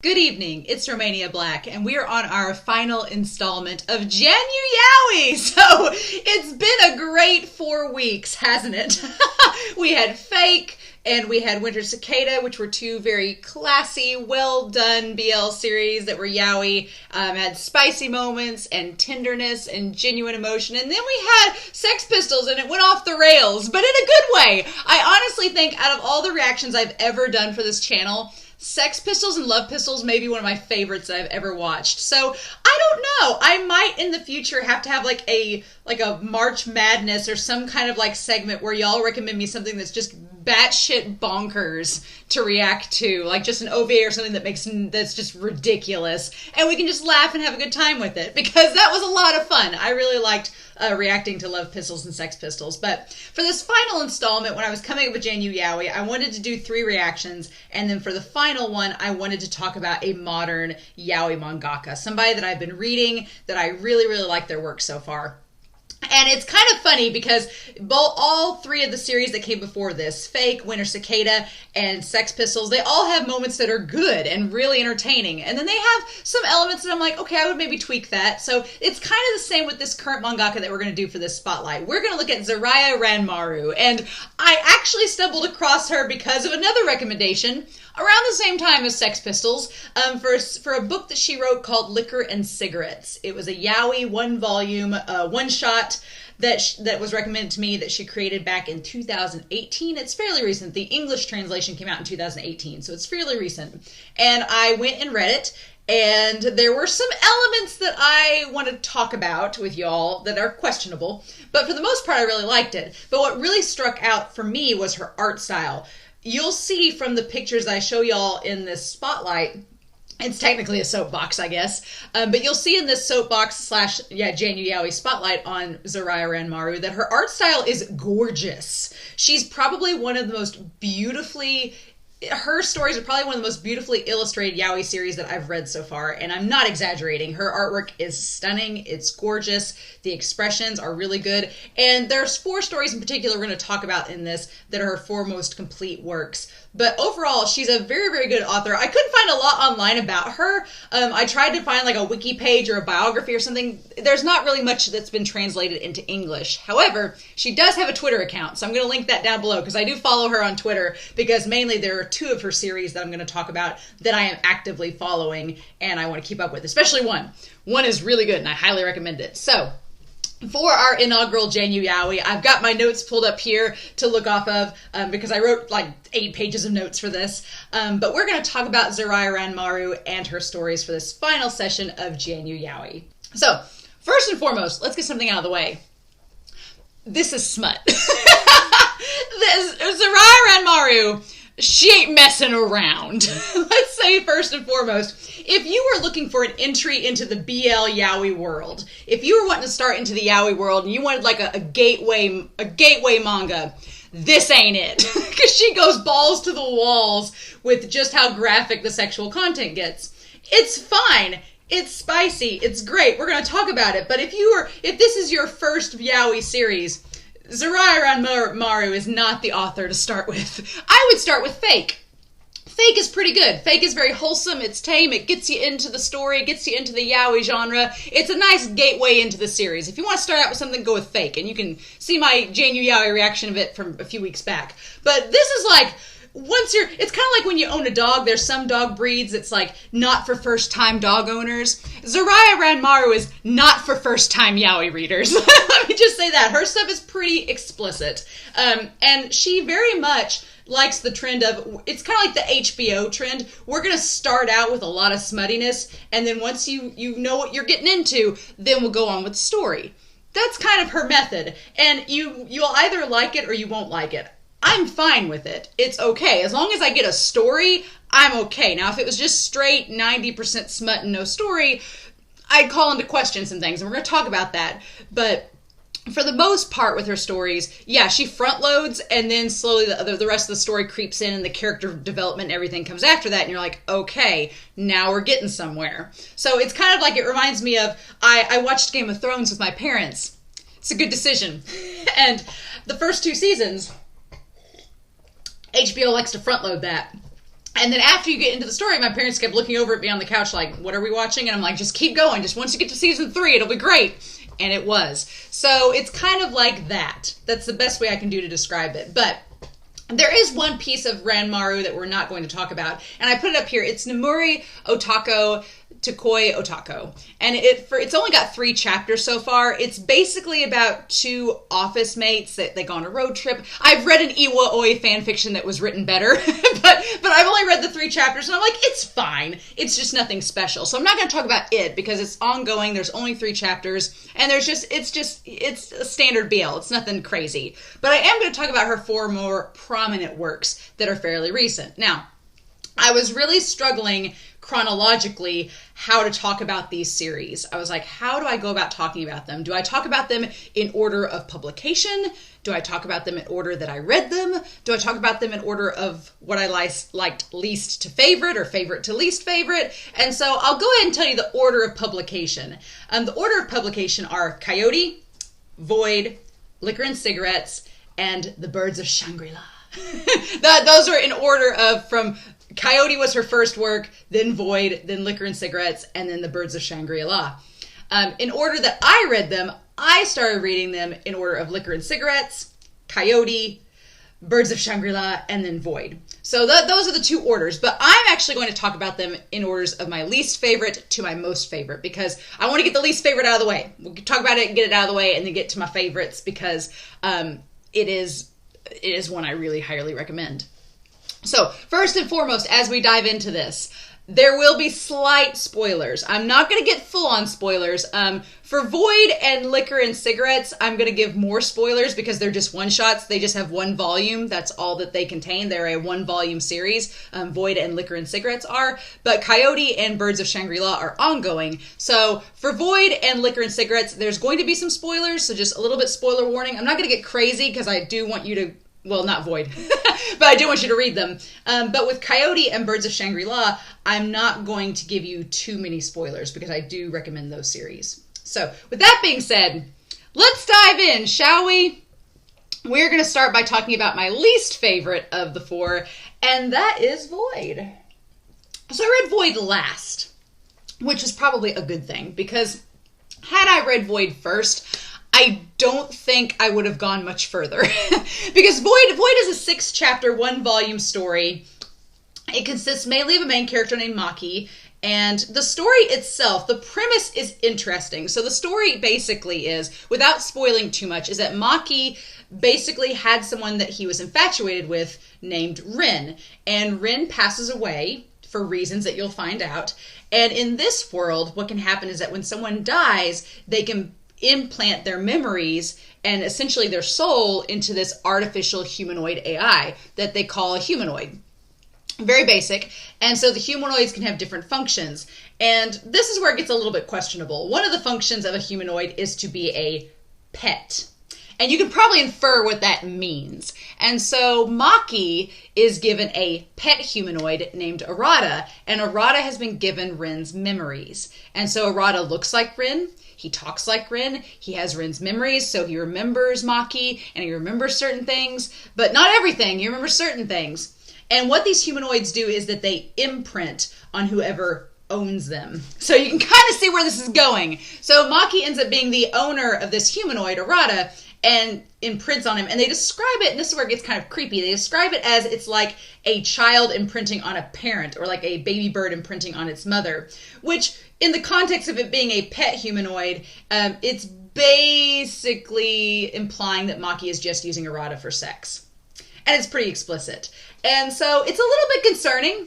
Good evening, it's Romania Black, and we are on our final installment of JanuYaoi! So, it's been a great 4 weeks, hasn't it? We had Fake, and we had Winter Cicada, which were two very classy, well-done BL series that were yaoi, had spicy moments, and tenderness, and genuine emotion, and then we had Sex Pistols, and it went off the rails, but in a good way! I honestly think out of all the reactions I've ever done for this channel, Sex Pistols and Love Pistols may be one of my favorites that I've ever watched. So, I don't know. I might in the future have to have like a March Madness or some kind of like segment where y'all recommend me something that's just batshit bonkers to react to. Like just an OVA or something that's just ridiculous. And we can just laugh and have a good time with it. Because that was a lot of fun. I really liked reacting to Love Pistols and Sex Pistols. But for this final installment, when I was coming up with JanuYaoi, I wanted to do 3 reactions. And then for the final one, I wanted to talk about a modern yaoi mangaka. Somebody that I've been reading that I really, really like their work so far. And it's kind of funny because all 3 of the series that came before this, Fake, Winter Cicada, and Sex Pistols, they all have moments that are good and really entertaining. And then they have some elements that I'm like, okay, I would maybe tweak that. So it's kind of the same with this current mangaka that we're going to do for this spotlight. We're going to look at Zariya Ranmaru. And I actually stumbled across her because of another recommendation around the same time as Sex Pistols, for a book that she wrote called Liquor and Cigarettes. It was a yaoi, 1-volume, one-shot that was recommended to me that she created back in 2018. It's fairly recent. The English translation came out in 2018, so it's fairly recent. And I went and read it, and there were some elements that I want to talk about with y'all that are questionable, but for the most part, I really liked it. But what really struck out for me was her art style. You'll see from the pictures I show y'all in this spotlight, it's technically a soapbox, I guess, but you'll see in this soapbox / JanuYaoi spotlight on Zariya Ranmaru that her art style is gorgeous. She's probably one of the most beautifully... Her stories are probably one of the most beautifully illustrated yaoi series that I've read so far, and I'm not exaggerating. Her artwork is stunning, it's gorgeous, the expressions are really good, and there's 4 stories in particular we're going to talk about in this that are her 4 most complete works. But overall, she's a very, very good author. I couldn't find a lot online about her. I tried to find like a wiki page or a biography or something. There's not really much that's been translated into English. However, she does have a Twitter account, so I'm going to link that down below because I do follow her on Twitter because mainly there are 2 of her series that I'm going to talk about that I am actively following and I want to keep up with, especially one. One is really good and I highly recommend it. So, for our inaugural JanuYaoi, I've got my notes pulled up here to look off of because I wrote like 8 pages of notes for this. But we're going to talk about Zariya Ranmaru and her stories for this final session of JanuYaoi. So, first and foremost, let's get something out of the way. This is smut. Zariya Ranmaru, she ain't messing around. Let's say first and foremost, if you were looking for an entry into the BL yaoi world, if you were wanting to start into the yaoi world and you wanted like a gateway manga, this ain't it. Because she goes balls to the walls with just how graphic the sexual content gets. It's fine. It's spicy. It's great. We're going to talk about it. But if this is your first yaoi series, Zariya Ranmaru is not the author to start with. I would start with Fake. Fake is pretty good. Fake is very wholesome, it's tame, it gets you into the story, it gets you into the yaoi genre. It's a nice gateway into the series. If you want to start out with something, go with Fake, and you can see my JanuYaoi reaction of it from a few weeks back. But this is like, it's kind of like when you own a dog, there's some dog breeds that's like not for first-time dog owners. Zariya Ranmaru is not for first-time yaoi readers. Let me just say that. Her stuff is pretty explicit. And she very much likes the trend of, it's kind of like the HBO trend. We're going to start out with a lot of smuttiness, and then once you know what you're getting into, then we'll go on with the story. That's kind of her method. And you'll either like it or you won't like it. I'm fine with it. It's okay. As long as I get a story, I'm okay. Now, if it was just straight 90% smut and no story, I'd call into question some things, and we're going to talk about that. But for the most part with her stories, yeah, she front loads, and then slowly the rest of the story creeps in, and the character development and everything comes after that, and you're like, okay, now we're getting somewhere. So it's kind of like, it reminds me of, I watched Game of Thrones with my parents. It's a good decision. And the first 2 seasons, HBO likes to front load that. And then after you get into the story, my parents kept looking over at me on the couch like, what are we watching? And I'm like, just keep going. Just once you get to season 3, it'll be great. And it was. So it's kind of like that. That's the best way I can do to describe it. But there is one piece of Ranmaru that we're not going to talk about. And I put it up here. It's Nemuri Otako Takoi Otako. And it's only got 3 chapters so far. It's basically about 2 office mates that they go on a road trip. I've read an JanuYaoi fan fiction that was written better, but I've only read the 3 chapters and I'm like, it's fine. It's just nothing special. So I'm not going to talk about it because it's ongoing. There's only 3 chapters and it's a standard BL. It's nothing crazy. But I am going to talk about her 4 more prominent works that are fairly recent. Now, I was really struggling chronologically how to talk about these series. I was like, how do I go about talking about them? Do I talk about them in order of publication? Do I talk about them in order that I read them? Do I talk about them in order of what I liked least to favorite or favorite to least favorite? And so I'll go ahead and tell you the order of publication. The order of publication are Coyote, Void, Liquor and Cigarettes, and The Birds of Shangri-La. Those are in order of from Coyote was her first work, then Void, then Liquor and Cigarettes, and then The Birds of Shangri-La. In order that I read them, I started reading them in order of Liquor and Cigarettes, Coyote, Birds of Shangri-La, and then Void. So those are the 2 orders, but I'm actually going to talk about them in orders of my least favorite to my most favorite because I want to get the least favorite out of the way. We'll talk about it and get it out of the way and then get to my favorites because it is one I really highly recommend. So, first and foremost, as we dive into this, there will be slight spoilers. I'm not going to get full-on spoilers. For Void and Liquor and Cigarettes, I'm going to give more spoilers because they're just one-shots. They just have 1 volume. That's all that they contain. They're a 1-volume series. Void and Liquor and Cigarettes are. But Coyote and Birds of Shangri-La are ongoing. So, for Void and Liquor and Cigarettes, there's going to be some spoilers. So, just a little bit spoiler warning. I'm not going to get crazy because I do want you to... Well, not Void, but I do want you to read them. But with Coyote and Birds of Shangri-La, I'm not going to give you too many spoilers because I do recommend those series. So with that being said, let's dive in, shall we? We're going to start by talking about my least favorite of the 4, and that is Void. So I read Void last, which was probably a good thing because had I read Void first, I don't think I would have gone much further because Void is a 6-chapter, 1-volume story. It consists mainly of a main character named Maki, and the story itself, the premise is interesting. So the story basically is, without spoiling too much, is that Maki basically had someone that he was infatuated with named Rin, and Rin passes away for reasons that you'll find out. And in this world, what can happen is that when someone dies, they can implant their memories and essentially their soul into this artificial humanoid AI that they call a humanoid. Very basic. And so the humanoids can have different functions. And this is where it gets a little bit questionable. One of the functions of a humanoid is to be a pet. And you can probably infer what that means. And so Maki is given a pet humanoid named Arata, and Arata has been given Rin's memories. And so Arata looks like Rin. He talks like Rin. He has Rin's memories, so he remembers Maki, and he remembers certain things, but not everything. He remembers certain things. And what these humanoids do is that they imprint on whoever owns them. So you can kind of see where this is going. So Maki ends up being the owner of this humanoid, Arata, and imprints on him. And they describe it, and this is where it gets kind of creepy, they describe it as it's like a child imprinting on a parent, or like a baby bird imprinting on its mother, which in the context of it being a pet humanoid, it's basically implying that Maki is just using Arata for sex. And it's pretty explicit. And so it's a little bit concerning.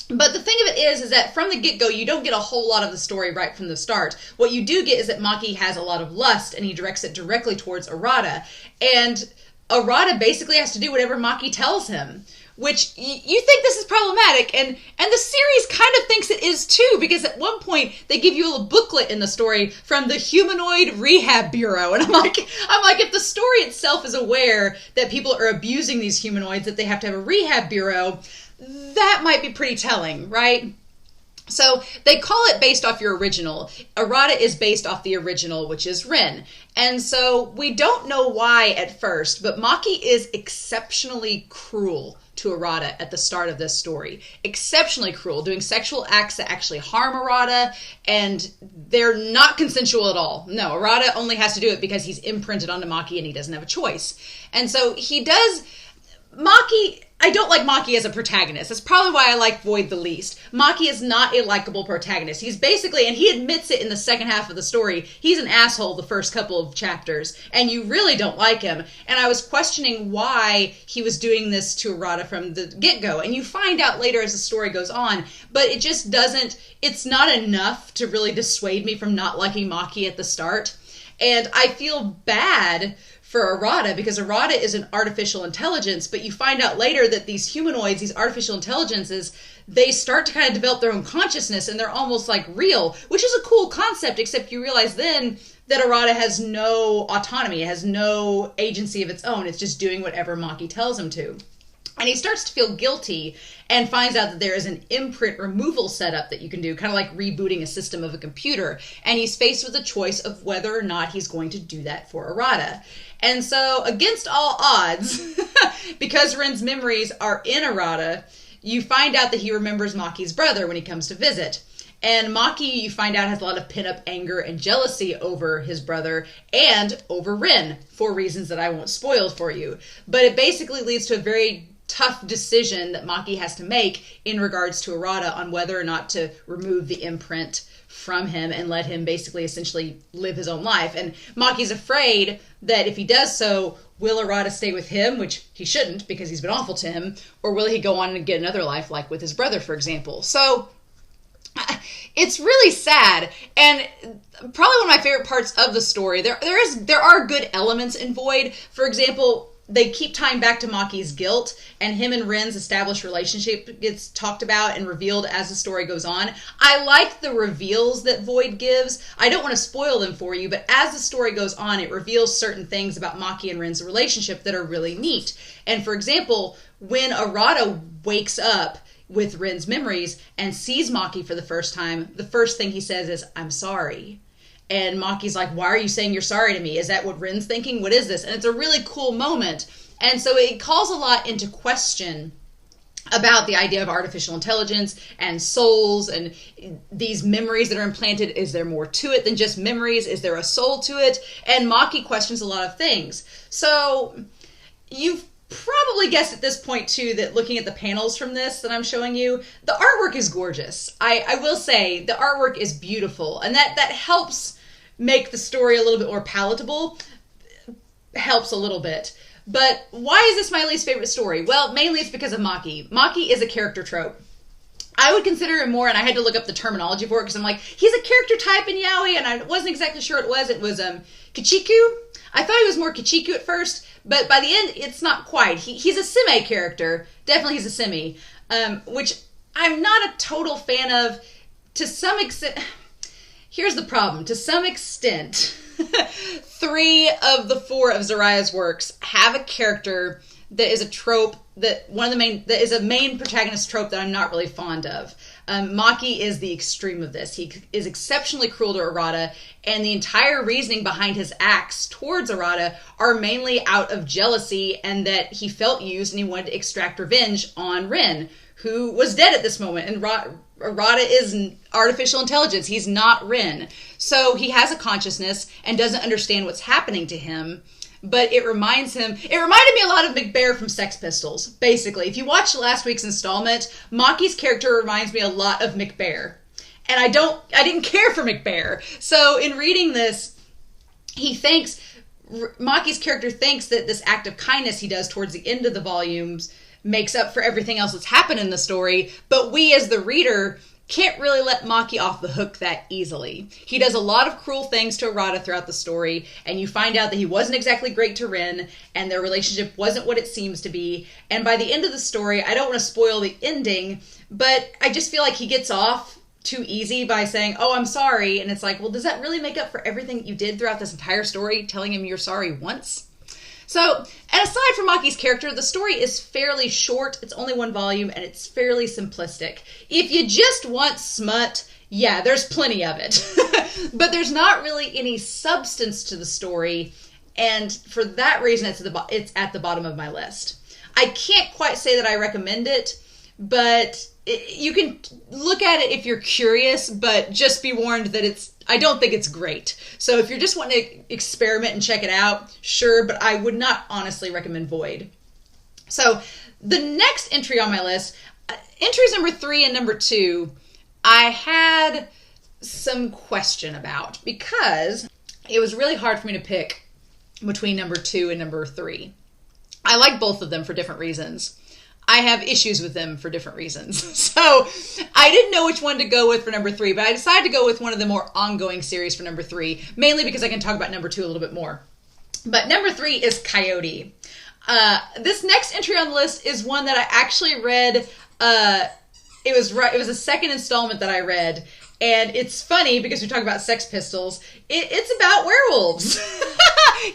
But the thing of it is that from the get-go, you don't get a whole lot of the story right from the start. What you do get is that Maki has a lot of lust, and he directs it directly towards Arata. And Arata basically has to do whatever Maki tells him, which you think this is problematic, and the series kind of thinks it is too, because at one point they give you a little booklet in the story from the Humanoid Rehab Bureau, and I'm like, if the story itself is aware that people are abusing these humanoids, that they have to have a rehab bureau, that might be pretty telling, right? So they call it based off your original. Arata is based off the original, which is Rin. And so we don't know why at first, but Maki is exceptionally cruel to Arata at the start of this story. Exceptionally cruel, doing sexual acts that actually harm Arata, and they're not consensual at all. No, Arata only has to do it because he's imprinted onto Maki and he doesn't have a choice. And so he does... Maki... I don't like Maki as a protagonist. That's probably why I like Void the least. Maki is not a likable protagonist. He's basically, and he admits it in the second half of the story, he's an asshole the first couple of chapters, and you really don't like him. And I was questioning why he was doing this to Arata from the get-go. And you find out later as the story goes on, but it just doesn't, it's not enough to really dissuade me from not liking Maki at the start. And I feel bad for Arata, because Arata is an artificial intelligence, but you find out later that these humanoids, these artificial intelligences, they start to kind of develop their own consciousness, and they're almost like real, which is a cool concept, except you realize then that Arata has no autonomy, has no agency of its own. It's just doing whatever Maki tells him to. And he starts to feel guilty and finds out that there is an imprint removal setup that you can do, kind of like rebooting a system of a computer. And he's faced with a choice of whether or not he's going to do that for Arata. And so, against all odds, because Ren's memories are in Arata, you find out that he remembers Maki's brother when he comes to visit. And Maki, you find out, has a lot of pent-up anger and jealousy over his brother and over Ren, for reasons that I won't spoil for you. But it basically leads to a very tough decision that Maki has to make in regards to Arata on whether or not to remove the imprint from him and let him basically essentially live his own life. And Maki's afraid that if he does so, will Arata stay with him, which he shouldn't because he's been awful to him, or will he go on and get another life like with his brother, for example? So it's really sad, and probably one of my favorite parts of the story. There are good elements in Void. For example, they keep tying back to Maki's guilt, and him and Ren's established relationship gets talked about and revealed as the story goes on. I like the reveals that Void gives. I don't want to spoil them for you, but as the story goes on, it reveals certain things about Maki and Ren's relationship that are really neat. And for example, when Arata wakes up with Ren's memories and sees Maki for the first time, the first thing he says is, "I'm sorry." And Maki's like, "Why are you saying you're sorry to me? Is that what Ren's thinking? What is this?" And it's a really cool moment. And so it calls a lot into question about the idea of artificial intelligence and souls and these memories that are implanted. Is there more to it than just memories? Is there a soul to it? And Maki questions a lot of things. So you've probably guessed at this point too that looking at the panels from this that I'm showing you, the artwork is gorgeous. I will say the artwork is beautiful, and that helps make the story a little bit more palatable. Helps a little bit. But why is this my least favorite story? Well, mainly it's because of Maki. Maki is a character trope. I would consider him more, and I had to look up the terminology for it because I'm like, he's a character type in yaoi, and I wasn't exactly sure it was. It was Kichiku. I thought he was more Kichiku at first, but by the end, it's not quite. He's a seme character. Definitely he's a semi, which I'm not a total fan of. To some extent, here's the problem. To some extent, 3 of the 4 of Zariya's works have a character that is a trope that is a main protagonist trope that I'm not really fond of. Maki is the extreme of this. He is exceptionally cruel to Arata, and the entire reasoning behind his acts towards Arata are mainly out of jealousy and that he felt used and he wanted to extract revenge on Ren, who was dead at this moment. And Arata is an artificial intelligence. He's not Ren. So he has a consciousness and doesn't understand what's happening to him. But it reminded me a lot of McBear from Sex Pistols, basically. If you watched last week's installment, Maki's character reminds me a lot of McBear. And I didn't care for McBear. So in reading this, Maki's character thinks that this act of kindness he does towards the end of the volumes makes up for everything else that's happened in the story, but we as the reader can't really let Maki off the hook that easily. He does a lot of cruel things to Arata throughout the story, and you find out that he wasn't exactly great to Ren, and their relationship wasn't what it seems to be. And by the end of the story, I don't want to spoil the ending, but I just feel like he gets off too easy by saying, "Oh, I'm sorry," and it's like, well, does that really make up for everything that you did throughout this entire story, telling him you're sorry once? So, and aside from Maki's character, the story is fairly short. It's only 1 volume, and it's fairly simplistic. If you just want smut, yeah, there's plenty of it. But there's not really any substance to the story, and for that reason, it's at the bottom of my list. I can't quite say that I recommend it, but you can look at it if you're curious, but just be warned that I don't think it's great. So if you're just wanting to experiment and check it out, sure, but I would not honestly recommend Void. So the next entry on my list, entries number 3 and number 2, I had some question about because it was really hard for me to pick between number 2 and number 3. I like both of them for different reasons. I have issues with them for different reasons. So I didn't know which one to go with for number 3, but I decided to go with one of the more ongoing series for number 3, mainly because I can talk about number 2 a little bit more. But number 3 is Coyote. This next entry on the list is one that I actually read. It was a second installment that I read. And it's funny because we talk about Sex Pistols. It's about werewolves.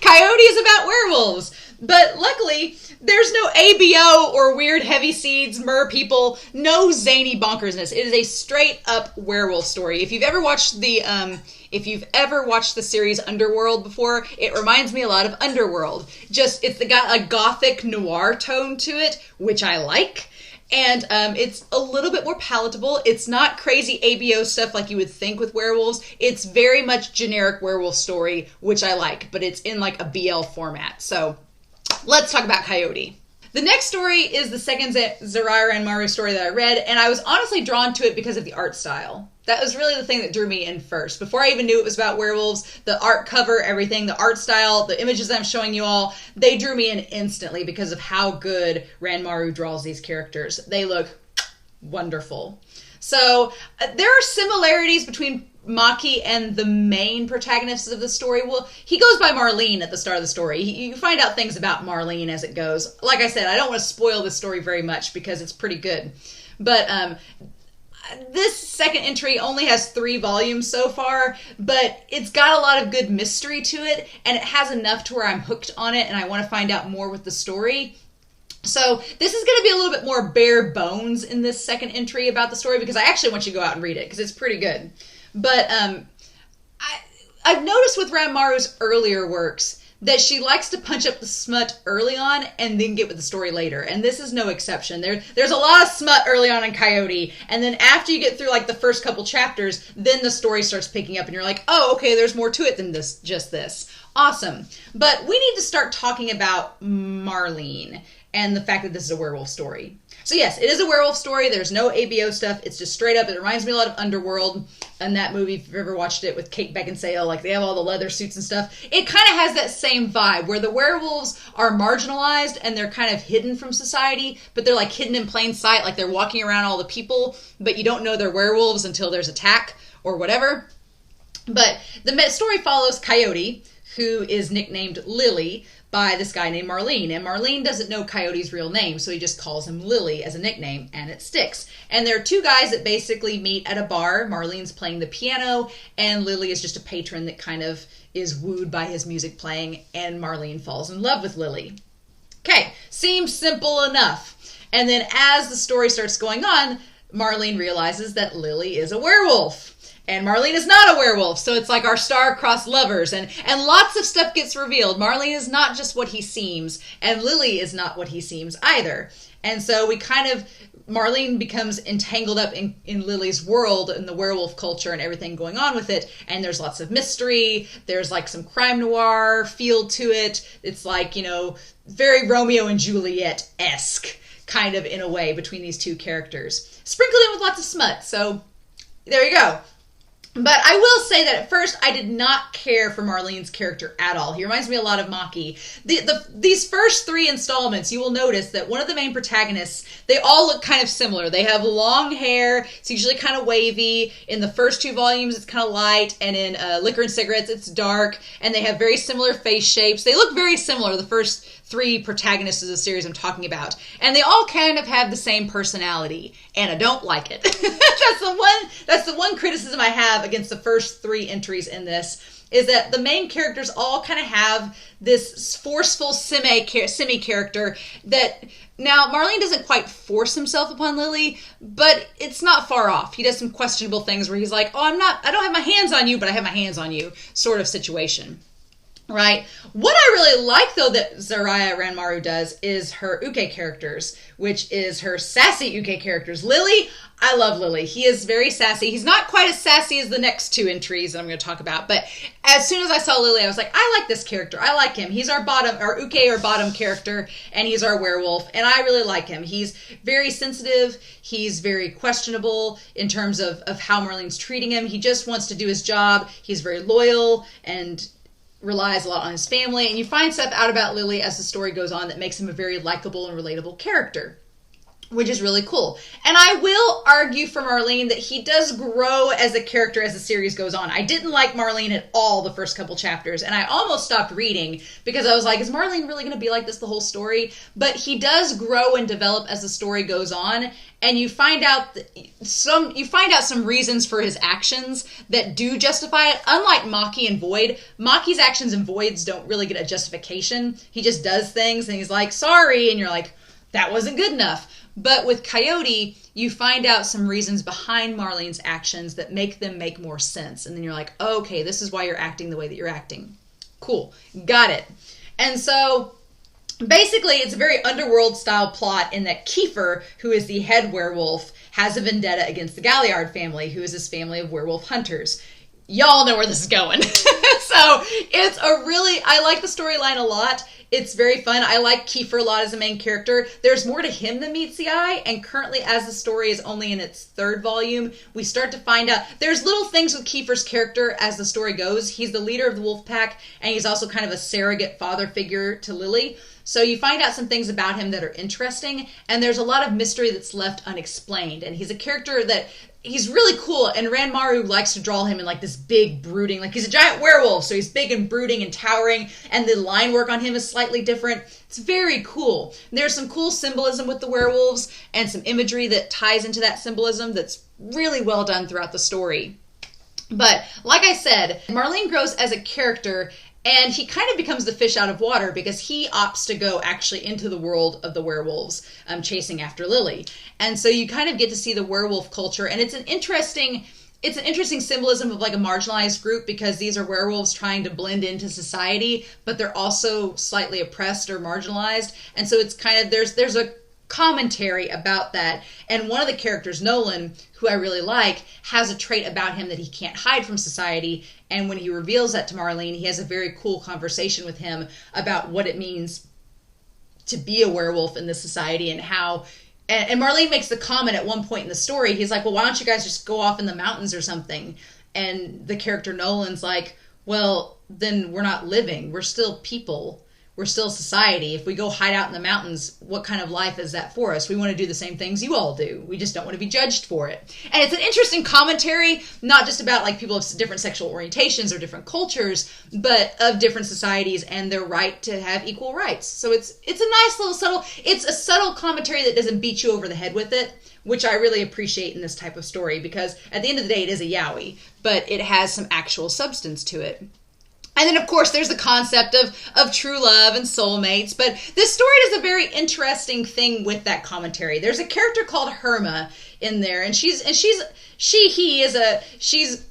Coyote is about werewolves. But luckily, there's no ABO or weird heavy seeds, mer people, no zany bonkersness. It is a straight up werewolf story. If you've ever watched the series Underworld before, it reminds me a lot of Underworld. Just it's got a gothic noir tone to it, which I like. And it's a little bit more palatable. It's not crazy ABO stuff like you would think with werewolves. It's very much generic werewolf story, which I like, but it's in like a BL format. So let's talk about Coyote. The next story is the second Zariya Ranmaru story that I read, and I was honestly drawn to it because of the art style. That was really the thing that drew me in first. Before I even knew it was about werewolves, the art cover, everything, the art style, the images I'm showing you all, they drew me in instantly because of how good Ranmaru draws these characters. They look wonderful. So there are similarities between Maki and the main protagonists of the story. Well, he goes by Marlene at the start of the story. You find out things about Marlene as it goes. Like I said, I don't want to spoil the story very much because it's pretty good. But this second entry only has 3 volumes so far, but it's got a lot of good mystery to it, and it has enough to where I'm hooked on it and I want to find out more with the story. So this is going to be a little bit more bare bones in this second entry about the story because I actually want you to go out and read it because it's pretty good. But I've noticed with Ranmaru's earlier works that she likes to punch up the smut early on and then get with the story later. And this is no exception. There's a lot of smut early on in Coyote. And then after you get through like the first couple chapters, then the story starts picking up and you're like, oh, okay, there's more to it than just this. Awesome. But we need to start talking about Marlene and the fact that this is a werewolf story. So yes, it is a werewolf story. There's no ABO stuff. It's just straight up. It reminds me a lot of Underworld and that movie, if you've ever watched it with Kate Beckinsale. Like, they have all the leather suits and stuff. It kind of has that same vibe where the werewolves are marginalized and they're kind of hidden from society, but they're like hidden in plain sight. Like, they're walking around all the people, but you don't know they're werewolves until there's attack or whatever. But the story follows Coyote, who is nicknamed Lily by this guy named Marlene. And Marlene doesn't know Coyote's real name, so he just calls him Lily as a nickname, and it sticks. And there are 2 guys that basically meet at a bar. Marlene's playing the piano, and Lily is just a patron that kind of is wooed by his music playing, and Marlene falls in love with Lily. Okay, seems simple enough. And then as the story starts going on, Marlene realizes that Lily is a werewolf. And Marlene is not a werewolf, so it's like our star-crossed lovers, and lots of stuff gets revealed. Marlene is not just what he seems, and Lily is not what he seems either. And so Marlene becomes entangled up in Lily's world and the werewolf culture and everything going on with it, and there's lots of mystery. There's like some crime noir feel to it. It's like, very Romeo and Juliet-esque, kind of in a way, between these 2 characters. Sprinkled in with lots of smut, so there you go. But I will say that at first I did not care for Marlene's character at all. He reminds me a lot of Maki. These first 3 installments, you will notice that one of the main protagonists, they all look kind of similar. They have long hair. It's usually kind of wavy. In the first 2 volumes, it's kind of light. And in Liquor and Cigarettes, it's dark. And they have very similar face shapes. They look very similar, the first 3 protagonists of the series I'm talking about. And they all kind of have the same personality. And I don't like it. That's the one criticism I have against the first 3 entries in this, is that the main characters all kind of have this forceful semi-character that, now Marlene doesn't quite force himself upon Lily, but it's not far off. He does some questionable things where he's like, oh, I don't have my hands on you, but I have my hands on you, sort of situation. Right. What I really like, though, that Zariya Ranmaru does is her uke characters, which is her sassy uke characters. Lily, I love Lily. He is very sassy. He's not quite as sassy as the next two entries that I'm going to talk about, but as soon as I saw Lily, I was like, I like this character. I like him. He's our uke or bottom character, and he's our werewolf, and I really like him. He's very sensitive. He's very questionable in terms of how Marlene's treating him. He just wants to do his job. He's very loyal and relies a lot on his family, and you find stuff out about Lily as the story goes on that makes him a very likable and relatable character, which is really cool. And I will argue for Marlene that he does grow as a character as the series goes on. I didn't like Marlene at all the first couple chapters, and I almost stopped reading because I was like, is Marlene really going to be like this the whole story? But he does grow and develop as the story goes on, and you find out some reasons for his actions that do justify it. Unlike Maki and Void, Maki's actions and Void's don't really get a justification. He just does things and he's like, sorry, and you're like, that wasn't good enough. But with Coyote, you find out some reasons behind Marlene's actions that make them make more sense. And then you're like, oh, okay, this is why you're acting the way that you're acting. Cool. Got it. And so basically, it's a very underworld-style plot in that Kiefer, who is the head werewolf, has a vendetta against the Galliard family, who is this family of werewolf hunters. Y'all know where this is going. So it's I like the storyline a lot. It's very fun. I like Kiefer a lot as a main character. There's more to him than meets the eye, and currently, as the story is only in its third volume, we start to find out there's little things with Kiefer's character as the story goes. He's the leader of the wolf pack, and he's also kind of a surrogate father figure to Lily. So you find out some things about him that are interesting, and there's a lot of mystery that's left unexplained. And he's a character that he's really cool, and Ranmaru likes to draw him in like this big brooding, like he's a giant werewolf, so he's big and brooding and towering, and the line work on him is slightly different. It's very cool. There's some cool symbolism with the werewolves and some imagery that ties into that symbolism that's really well done throughout the story. But like I said, Marlene grows as a character, and he kind of becomes the fish out of water because he opts to go actually into the world of the werewolves, chasing after Lily. And so you kind of get to see the werewolf culture, and it's an interesting symbolism of like a marginalized group because these are werewolves trying to blend into society, but they're also slightly oppressed or marginalized. And so it's kind of, there's a commentary about that. And one of the characters, Nolan, who I really like, has a trait about him that he can't hide from society. And when he reveals that to Marlene, he has a very cool conversation with him about what it means to be a werewolf in this society and how... And Marlene makes the comment at one point in the story, he's like, well, why don't you guys just go off in the mountains or something? And the character Nolan's like, well, then we're not living. We're still people. We're still society. If we go hide out in the mountains, what kind of life is that for us? We want to do the same things you all do. We just don't want to be judged for it. And it's an interesting commentary, not just about like people of different sexual orientations or different cultures, but of different societies and their right to have equal rights. So it's a nice little it's a subtle commentary that doesn't beat you over the head with it, which I really appreciate in this type of story because at the end of the day, it is a yaoi, but it has some actual substance to it. And then, of course, there's the concept of true love and soulmates. But this story does a very interesting thing with that commentary. There's a character called Herma in there, and she's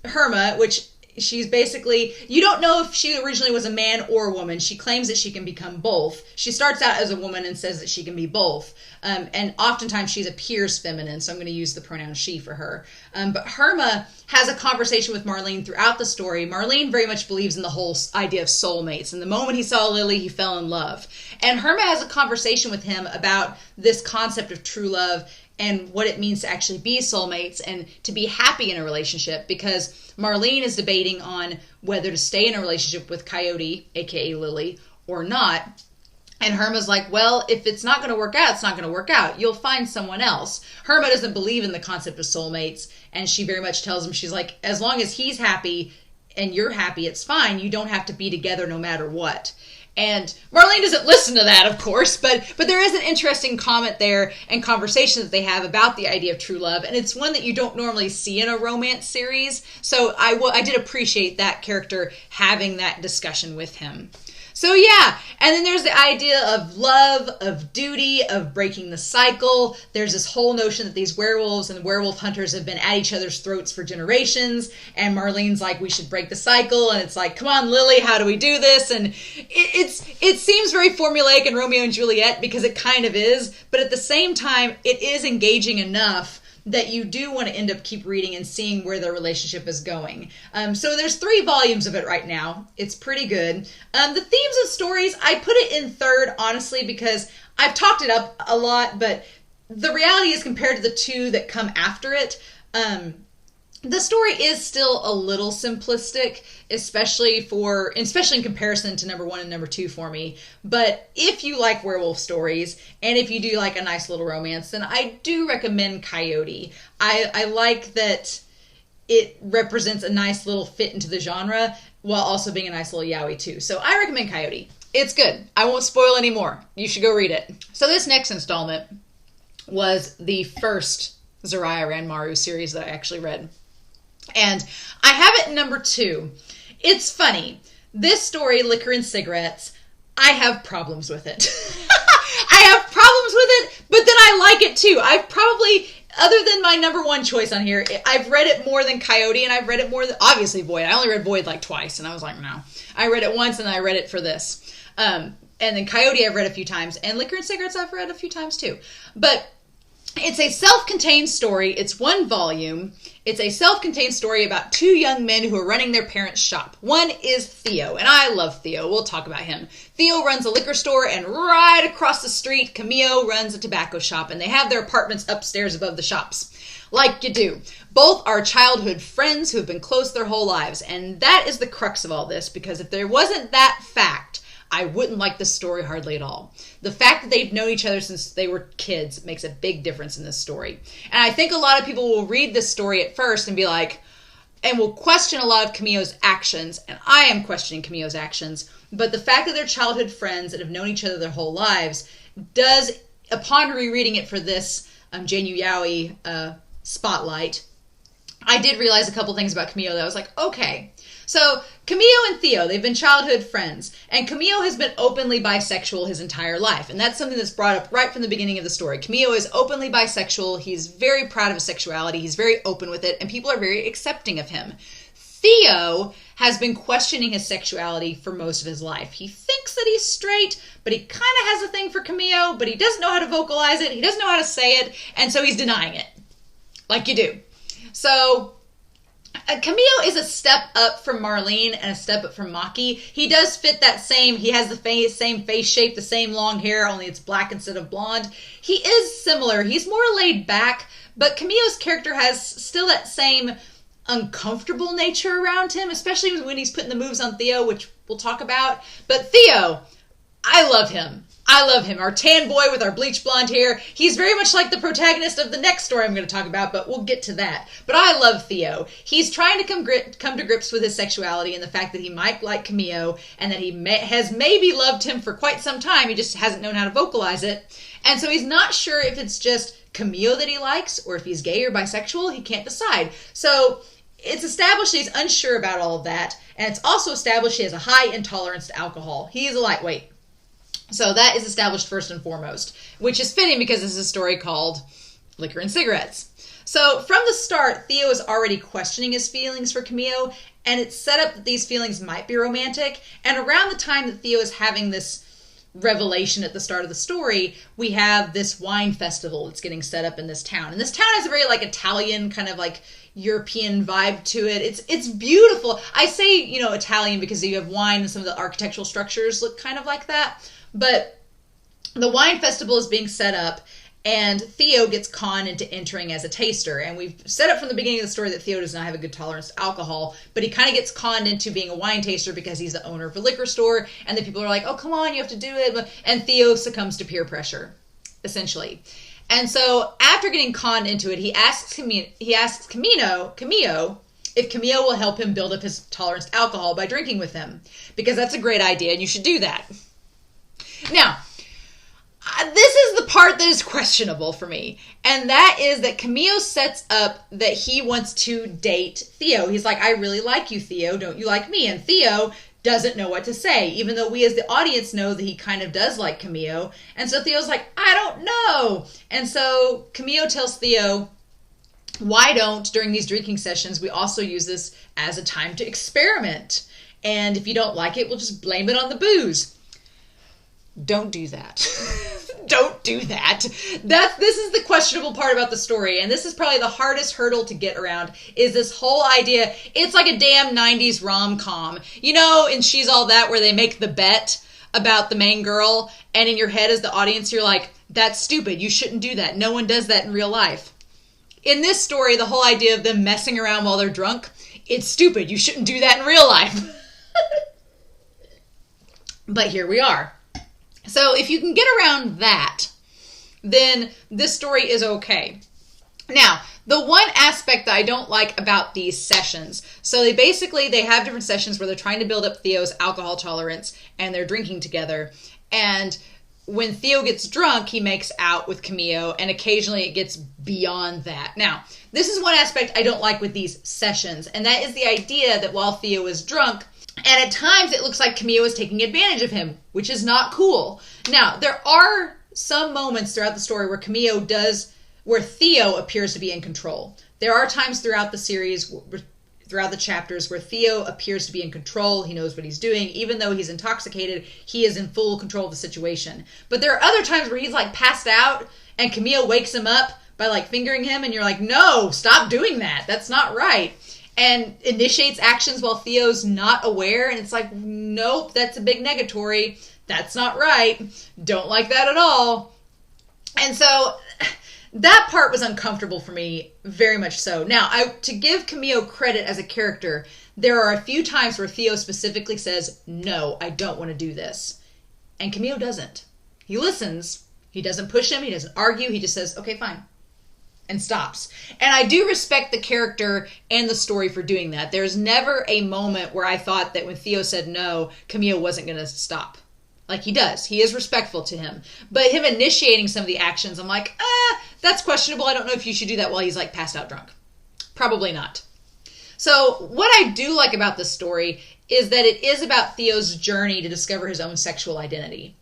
Herma, which she's basically, you don't know if she originally was a man or a woman. She claims that she can become both. She starts out as a woman and says that she can be both. And oftentimes she appears feminine, so I'm going to use the pronoun she for her. But Herma has a conversation with Marlene throughout the story. Marlene very much believes in the whole idea of soulmates. And the moment he saw Lily, he fell in love. And Herma has a conversation with him about this concept of true love and what it means to actually be soulmates and to be happy in a relationship, because Marlene is debating on whether to stay in a relationship with Coyote, aka Lily, or not. And Herma's like, well, if it's not going to work out, it's not going to work out. You'll find someone else. Herma doesn't believe in the concept of soulmates, and she very much tells him, she's like, as long as he's happy and you're happy, it's fine. You don't have to be together no matter what. And Marlene doesn't listen to that, of course, but there is an interesting comment there and conversation that they have about the idea of true love, and it's one that you don't normally see in a romance series, so I did appreciate that character having that discussion with him. So yeah, and then there's the idea of love, of duty, of breaking the cycle. There's this whole notion that these werewolves and werewolf hunters have been at each other's throats for generations, and Marlene's like, we should break the cycle, and it's like, come on, Lily, how do we do this? And it seems very formulaic in Romeo and Juliet, because it kind of is, but at the same time, it is engaging enough that you do want to end up keep reading and seeing where their relationship is going. So there's 3 volumes of it right now. It's pretty good. The themes of stories, I put it in third, honestly, because I've talked it up a lot, but the reality is compared to the 2 that come after it, the story is still a little simplistic, especially in comparison to number 1 and number 2 for me. But if you like werewolf stories, and if you do like a nice little romance, then I do recommend Coyote. I like that it represents a nice little fit into the genre, while also being a nice little yaoi too. So I recommend Coyote. It's good. I won't spoil any more. You should go read it. So this next installment was the first Zariya Ranmaru series that I actually read. And I have it in number 2. It's funny. This story, Liquor and Cigarettes, I have problems with it. I have problems with it, but then I like it too. I've probably, other than my number 1 choice on here, I've read it more than Coyote, and I've read it more than, obviously, Void. I only read Void like twice, and I was like, no. I read it once, and I read it for this. And then Coyote I've read a few times, and Liquor and Cigarettes I've read a few times too. But it's a self-contained story. It's 1 volume. It's a self-contained story about 2 young men who are running their parents' shop. One is Theo, and I love Theo. We'll talk about him. Theo runs a liquor store, and right across the street, Camillo runs a tobacco shop, and they have their apartments upstairs above the shops. Like you do. Both are childhood friends who have been close their whole lives, and that is the crux of all this, because if there wasn't that fact, I wouldn't like this story hardly at all. The fact that they've known each other since they were kids makes a big difference in this story. And I think a lot of people will read this story at first and be like, and will question a lot of Camillo's actions, and I am questioning Camillo's actions, but the fact that they're childhood friends that have known each other their whole lives does, upon rereading it for this JanuYaoi spotlight, I did realize a couple things about Camillo that I was like, okay. So, Camillo and Theo, they've been childhood friends, and Camillo has been openly bisexual his entire life, and that's something that's brought up right from the beginning of the story. Camillo is openly bisexual, he's very proud of his sexuality, he's very open with it, and people are very accepting of him. Theo has been questioning his sexuality for most of his life. He thinks that he's straight, but he kind of has a thing for Camillo, but he doesn't know how to vocalize it, he doesn't know how to say it, and so he's denying it. Like you do. So, Camillo is a step up from Marlene and a step up from Maki. He does fit that same, he has the same face shape, the same long hair, only it's black instead of blonde. He is similar. He's more laid back, but Camillo's character has still that same uncomfortable nature around him, especially when he's putting the moves on Theo, which we'll talk about. But Theo, I love him. I love him. Our tan boy with our bleach blonde hair. He's very much like the protagonist of the next story I'm going to talk about, but we'll get to that. But I love Theo. He's trying to come to grips with his sexuality and the fact that he might like Camillo and that he has maybe loved him for quite some time. He just hasn't known how to vocalize it. And so he's not sure if it's just Camillo that he likes or if he's gay or bisexual. He can't decide. So it's established he's unsure about all of that. And it's also established he has a high intolerance to alcohol. He is a lightweight. So that is established first and foremost, which is fitting because this is a story called Liquor and Cigarettes. So from the start, Theo is already questioning his feelings for Camillo, and it's set up that these feelings might be romantic. And around the time that Theo is having this revelation at the start of the story, we have this wine festival that's getting set up in this town. And this town has a very like Italian kind of like European vibe to it. It's beautiful. I say, Italian because you have wine and some of the architectural structures look kind of like that. But the wine festival is being set up, and Theo gets conned into entering as a taster. And we've set up from the beginning of the story that Theo does not have a good tolerance to alcohol, but he kind of gets conned into being a wine taster because he's the owner of a liquor store, and the people are like, oh, come on, you have to do it. And Theo succumbs to peer pressure, essentially. And so after getting conned into it, he asks Camillo if Camillo will help him build up his tolerance to alcohol by drinking with him, because that's a great idea, and you should do that. Now, this is the part that is questionable for me, and that is that Camillo sets up that he wants to date Theo. He's like, I really like you, Theo. Don't you like me? And Theo doesn't know what to say, even though we as the audience know that he kind of does like Camillo. And so Theo's like, I don't know. And so Camillo tells Theo, why don't, during these drinking sessions, we also use this as a time to experiment. And if you don't like it, we'll just blame it on the booze. Don't do that. Don't do that. This is the questionable part about the story, and this is probably the hardest hurdle to get around, is this whole idea. It's like a damn 90s rom-com. You know, in She's All That, where they make the bet about the main girl, and in your head as the audience, you're like, that's stupid. You shouldn't do that. No one does that in real life. In this story, the whole idea of them messing around while they're drunk, it's stupid. You shouldn't do that in real life. But here we are. So if you can get around that, then this story is okay. Now, the one aspect that I don't like about these sessions, so they have different sessions where they're trying to build up Theo's alcohol tolerance and they're drinking together. And when Theo gets drunk, he makes out with Camillo, and occasionally it gets beyond that. Now, this is one aspect I don't like with these sessions, and that is the idea that while Theo is drunk, and at times it looks like Camillo is taking advantage of him, which is not cool. Now, there are some moments throughout the story where Theo appears to be in control. There are times throughout the series, throughout the chapters, where Theo appears to be in control. He knows what he's doing. Even though he's intoxicated, he is in full control of the situation. But there are other times where he's like passed out and Camillo wakes him up by like fingering him, and you're like, no, stop doing that. That's not right. And initiates actions while Theo's not aware. And it's like, nope, that's a big negatory. That's not right. Don't like that at all. And so that part was uncomfortable for me, very much so. Now, to give Camillo credit as a character, there are a few times where Theo specifically says, no, I don't want to do this. And Camillo doesn't. He listens. He doesn't push him. He doesn't argue. He just says, okay, fine. And stops. And I do respect the character and the story for doing that. There's never a moment where I thought that when Theo said no, Camillo wasn't going to stop. Like he does. He is respectful to him. But him initiating some of the actions, I'm like, that's questionable. I don't know if you should do that while he's like passed out drunk. Probably not. So what I do like about this story is that it is about Theo's journey to discover his own sexual identity.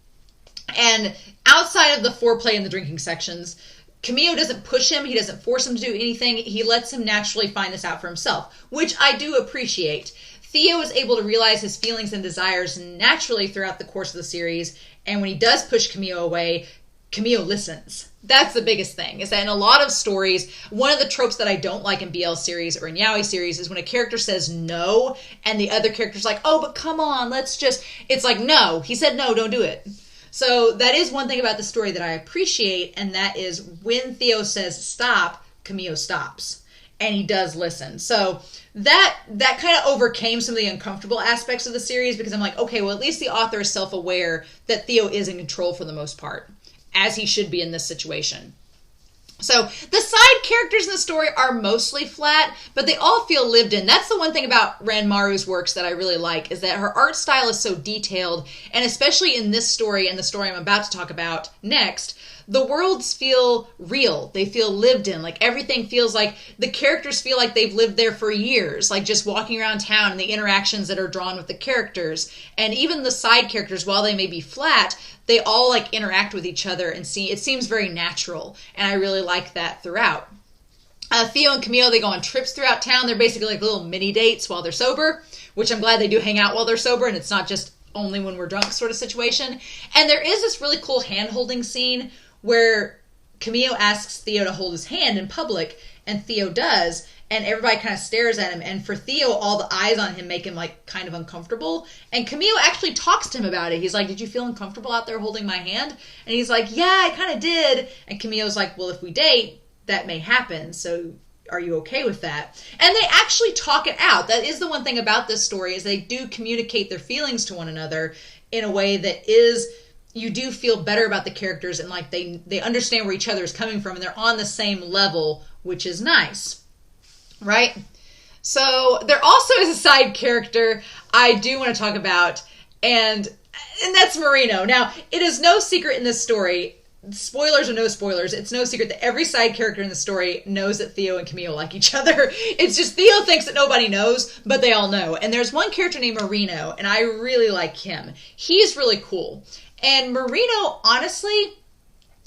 And outside of the foreplay and the drinking sections, Camillo doesn't push him. He doesn't force him to do anything. He lets him naturally find this out for himself, which I do appreciate. Theo is able to realize his feelings and desires naturally throughout the course of the series, and when he does push Camillo away, Camillo listens. That's the biggest thing, is that in a lot of stories, one of the tropes that I don't like in BL series or in Yaoi series is when a character says no, and the other character's like, oh, but come on, it's like, no, he said no, don't do it. So that is one thing about the story that I appreciate, and that is when Theo says stop, Camillo stops. And he does listen. So that kind of overcame some of the uncomfortable aspects of the series, because I'm like, okay, well, at least the author is self-aware that Theo is in control for the most part, as he should be in this situation. So the side characters in the story are mostly flat, but they all feel lived in. That's the one thing about Ranmaru's works that I really like, is that her art style is so detailed, and especially in this story and the story I'm about to talk about next, the worlds feel real. They feel lived in. Like everything feels like the characters feel like they've lived there for years, like just walking around town and the interactions that are drawn with the characters. And even the side characters, while they may be flat, they all like interact with each other and it seems very natural. And I really like that throughout. Theo and Camillo, they go on trips throughout town. They're basically like little mini dates while they're sober, which I'm glad they do hang out while they're sober and it's not just only when we're drunk sort of situation. And there is this really cool hand-holding scene where Camillo asks Theo to hold his hand in public, and Theo does, and everybody kind of stares at him, and for Theo, all the eyes on him make him like kind of uncomfortable, and Camillo actually talks to him about it. He's like, did you feel uncomfortable out there holding my hand? And he's like, yeah, I kind of did. And Camillo's like, well, if we date, that may happen, so are you okay with that? And they actually talk it out. That is the one thing about this story, is they do communicate their feelings to one another in a way that is, you do feel better about the characters, and like they understand where each other is coming from, and they're on the same level, which is nice, right? So there also is a side character I do want to talk about, and that's Marino. Now, it is no secret in this story, spoilers or no spoilers, it's no secret that every side character in the story knows that Theo and Camille like each other. It's just Theo thinks that nobody knows, but they all know. And there's one character named Marino, and I really like him. He's really cool. And Marino, honestly,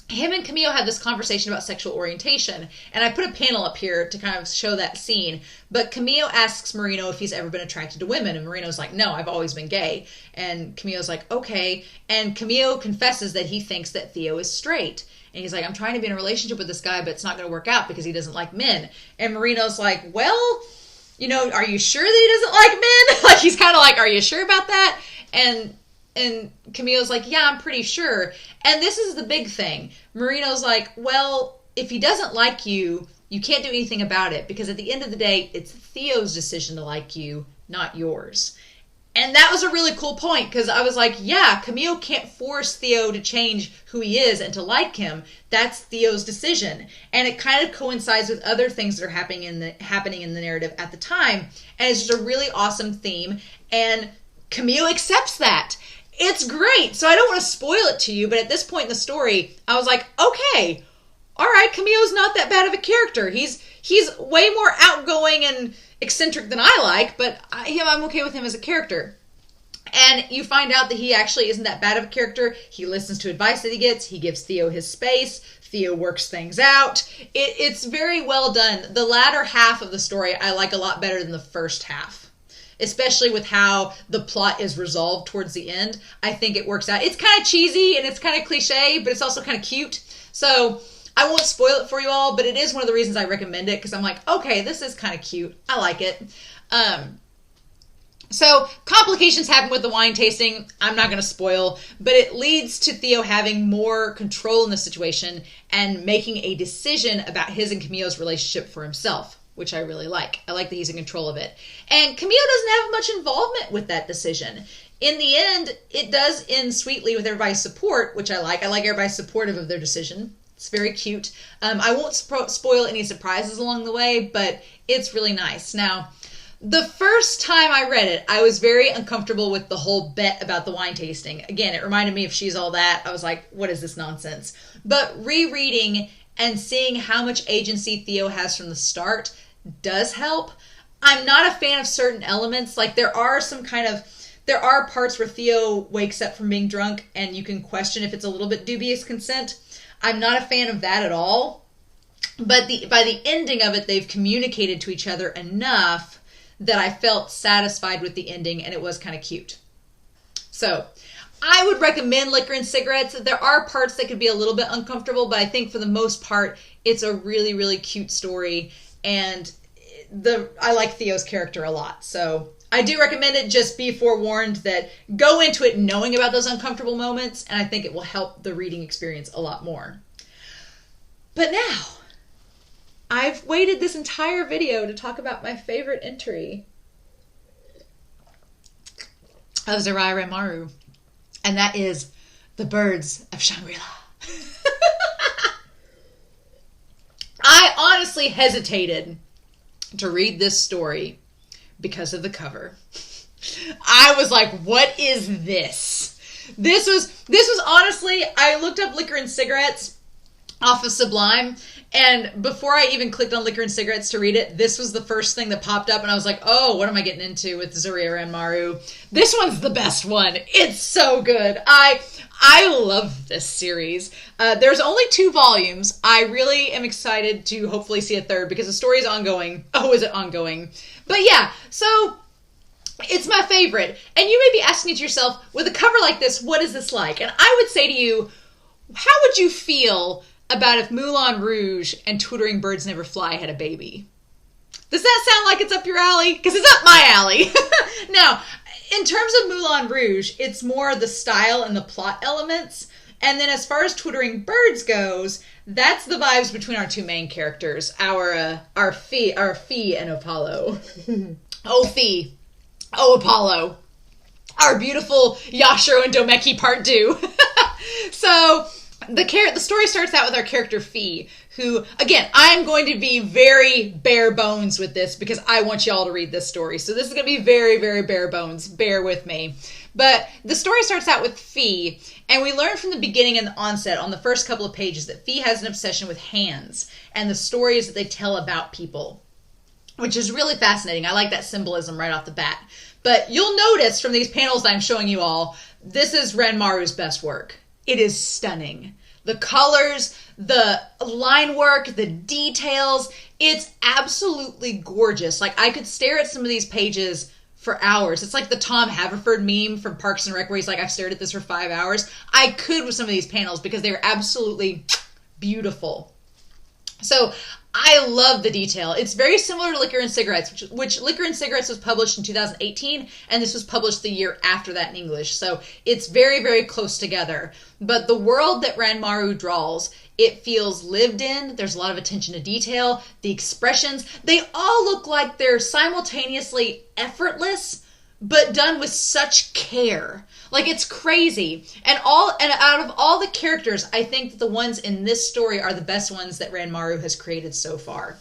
him and Camille had this conversation about sexual orientation, and I put a panel up here to kind of show that scene. But Camille asks Marino if he's ever been attracted to women, and Marino's like, no, I've always been gay. And Camille's like, okay. And Camille confesses that he thinks that Theo is straight. And he's like, I'm trying to be in a relationship with this guy, but it's not going to work out because he doesn't like men. And Marino's like, well, you know, are you sure that he doesn't like men? Like, he's kind of like, are you sure about that? And Camille's like, yeah, I'm pretty sure. And this is the big thing. Marino's like, well, if he doesn't like you, you can't do anything about it, because at the end of the day, it's Theo's decision to like you, not yours. And that was a really cool point, because I was like, yeah, Camille can't force Theo to change who he is and to like him. That's Theo's decision. And it kind of coincides with other things that are happening in the narrative at the time. And it's just a really awesome theme. And Camille accepts that. It's great. So I don't want to spoil it to you, but at this point in the story, I was like, okay, all right, Camille's not that bad of a character. He's way more outgoing and eccentric than I like, but I'm okay with him as a character. And you find out that he actually isn't that bad of a character. He listens to advice that he gets. He gives Theo his space. Theo works things out. It's very well done. The latter half of the story I like a lot better than the first half, especially with how the plot is resolved towards the end. I think it works out. It's kind of cheesy and it's kind of cliche, but it's also kind of cute. So I won't spoil it for you all, but it is one of the reasons I recommend it, because I'm like, okay, this is kind of cute. I like it. So complications happen with the wine tasting. I'm not going to spoil, but it leads to Theo having more control in the situation and making a decision about his and Camille's relationship for himself, which I really like. I like that he's in control of it. And Camille doesn't have much involvement with that decision. In the end, it does end sweetly with everybody's support, which I like. I like everybody's supportive of their decision. It's very cute. I won't spoil any surprises along the way, but it's really nice. Now, the first time I read it, I was very uncomfortable with the whole bet about the wine tasting. Again, it reminded me of She's All That. I was like, what is this nonsense? But rereading and seeing how much agency Theo has from the start does help. I'm not a fan of certain elements. Like, there are parts where Theo wakes up from being drunk and you can question if it's a little bit dubious consent. I'm not a fan of that at all. But by the ending of it, they've communicated to each other enough that I felt satisfied with the ending, and it was kind of cute. So I would recommend Liquor and Cigarettes. There are parts that could be a little bit uncomfortable, but I think for the most part, it's a really, really cute story. And I like Theo's character a lot. So I do recommend it. Just be forewarned that go into it knowing about those uncomfortable moments, and I think it will help the reading experience a lot more. But now, I've waited this entire video to talk about my favorite entry of Zariya Ranmaru, and that is The Birds of Shangri-La. I honestly hesitated to read this story because of the cover. I was like, what is this? This was honestly, I looked up Liquor and Cigarettes off of Sublime, and before I even clicked on Liquor and Cigarettes to read it, this was the first thing that popped up, and I was like, oh, what am I getting into with Zariya Ranmaru? This one's the best one. It's so good. I love this series. There's only 2 volumes. I really am excited to hopefully see a third, because the story is ongoing. Oh, is it ongoing? But yeah, so it's my favorite. And you may be asking to yourself, with a cover like this, what is this like? And I would say to you, how would you feel about if Moulin Rouge and Twittering Birds Never Fly had a baby? Does that sound like it's up your alley? Because it's up my alley. Now, in terms of Moulin Rouge, it's more the style and the plot elements. And then as far as Twittering Birds goes, that's the vibes between our 2 main characters, our Fee and Apollo. Oh, Fee. Oh, Apollo. Our beautiful Yashiro and Domeki Part 2. So The story starts out with our character Fee, who, again, I'm going to be very bare bones with this because I want y'all to read this story. So this is going to be very, very bare bones. Bear with me. But the story starts out with Fee, and we learn from the beginning and the onset on the first couple of pages that Fee has an obsession with hands and the stories that they tell about people, which is really fascinating. I like that symbolism right off the bat. But you'll notice from these panels that I'm showing you all, this is Ranmaru's best work. It is stunning. The colors, the line work, the details, it's absolutely gorgeous. Like, I could stare at some of these pages for hours. It's like the Tom Haverford meme from Parks and Rec where he's like, I've stared at this for 5 hours. I could with some of these panels because they're absolutely beautiful. So I love the detail. It's very similar to Liquor and Cigarettes, which Liquor and Cigarettes was published in 2018, and this was published the year after that in English. So it's very, very close together. But the world that Ranmaru draws, it feels lived in. There's a lot of attention to detail. The expressions, they all look like they're simultaneously effortless, but done with such care. Like, it's crazy. And out of all the characters, I think that the ones in this story are the best ones that Ranmaru has created so far.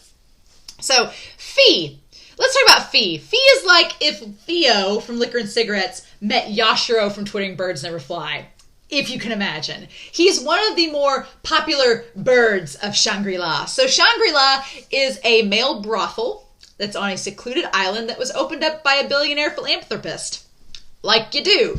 So, Fee. Let's talk about Fee. Fee is like if Theo from Liquor and Cigarettes met Yashiro from Twittering Birds Never Fly, if you can imagine. He's one of the more popular birds of Shangri-La. So Shangri-La is a male brothel that's on a secluded island that was opened up by a billionaire philanthropist. Like you do.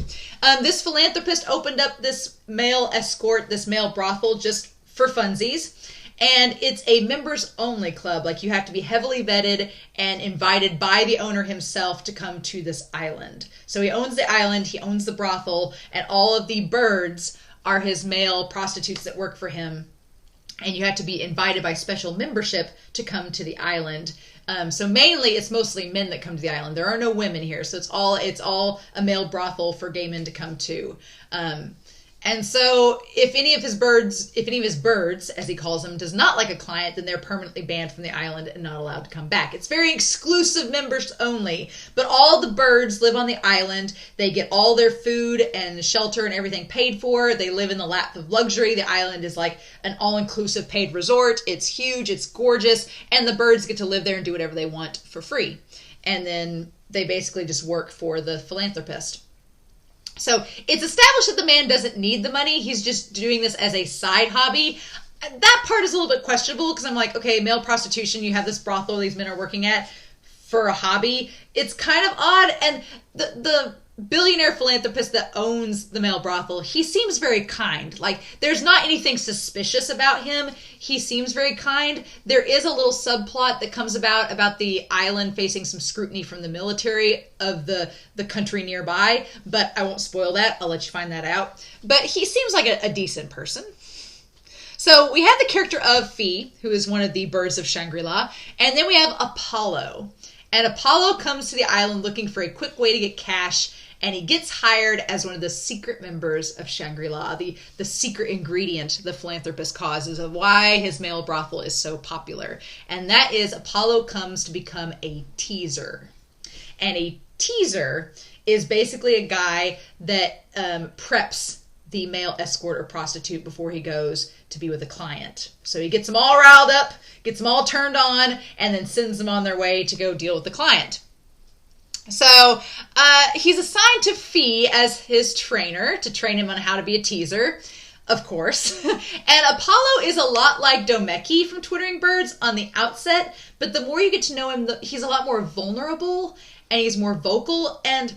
This philanthropist opened up this male escort, this male brothel, just for funsies. And it's a members-only club. Like, you have to be heavily vetted and invited by the owner himself to come to this island. So he owns the island, he owns the brothel, and all of the birds are his male prostitutes that work for him. And you have to be invited by special membership to come to the island. So mainly it's mostly men that come to the island. There are no women here. So it's all a male brothel for gay men to come to. And so if any of his birds, as he calls them, does not like a client, then they're permanently banned from the island and not allowed to come back. It's very exclusive members only, but all the birds live on the island. They get all their food and shelter and everything paid for. They live in the lap of luxury. The island is like an all-inclusive paid resort. It's huge, it's gorgeous, and the birds get to live there and do whatever they want for free. And then they basically just work for the philanthropist. So it's established that the man doesn't need the money. He's just doing this as a side hobby. That part is a little bit questionable because I'm like, okay, male prostitution, you have this brothel these men are working at for a hobby. It's kind of odd. And the billionaire philanthropist that owns the male brothel, he seems very kind. Like, there's not anything suspicious about him. He seems very kind. There is a little subplot that comes about the island facing some scrutiny from the military of the country nearby, but I won't spoil that. I'll let you find that out. But he seems like a decent person. So we have the character of Fee, who is one of the birds of Shangri-La, and then we have Apollo. And Apollo comes to the island looking for a quick way to get cash, and he gets hired as one of the secret members of Shangri-La, the secret ingredient the philanthropist causes of why his male brothel is so popular. And that is Apollo comes to become a teaser. And a teaser is basically a guy that preps the male escort or prostitute before he goes to be with a client. So he gets them all riled up, gets them all turned on, and then sends them on their way to go deal with the client. So he's assigned to Fee as his trainer to train him on how to be a teaser, of course. And Apollo is a lot like Domeki from Twittering Birds on the outset, but the more you get to know him, he's a lot more vulnerable and he's more vocal. And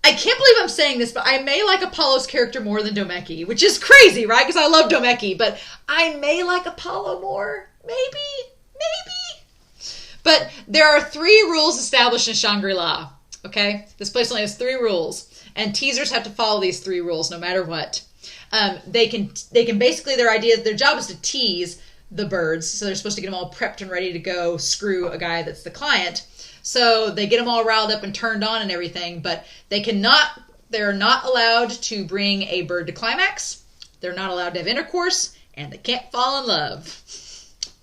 I can't believe I'm saying this, but I may like Apollo's character more than Domeki, which is crazy, right? Because I love Domeki, but I may like Apollo more. Maybe. But there are 3 rules established in Shangri-La, okay? This place only has 3 rules, and teasers have to follow these 3 rules no matter what. They can basically, their job is to tease the birds, so they're supposed to get them all prepped and ready to go screw a guy that's the client. So they get them all riled up and turned on and everything, but they're not allowed to bring a bird to climax. They're not allowed to have intercourse, and they can't fall in love.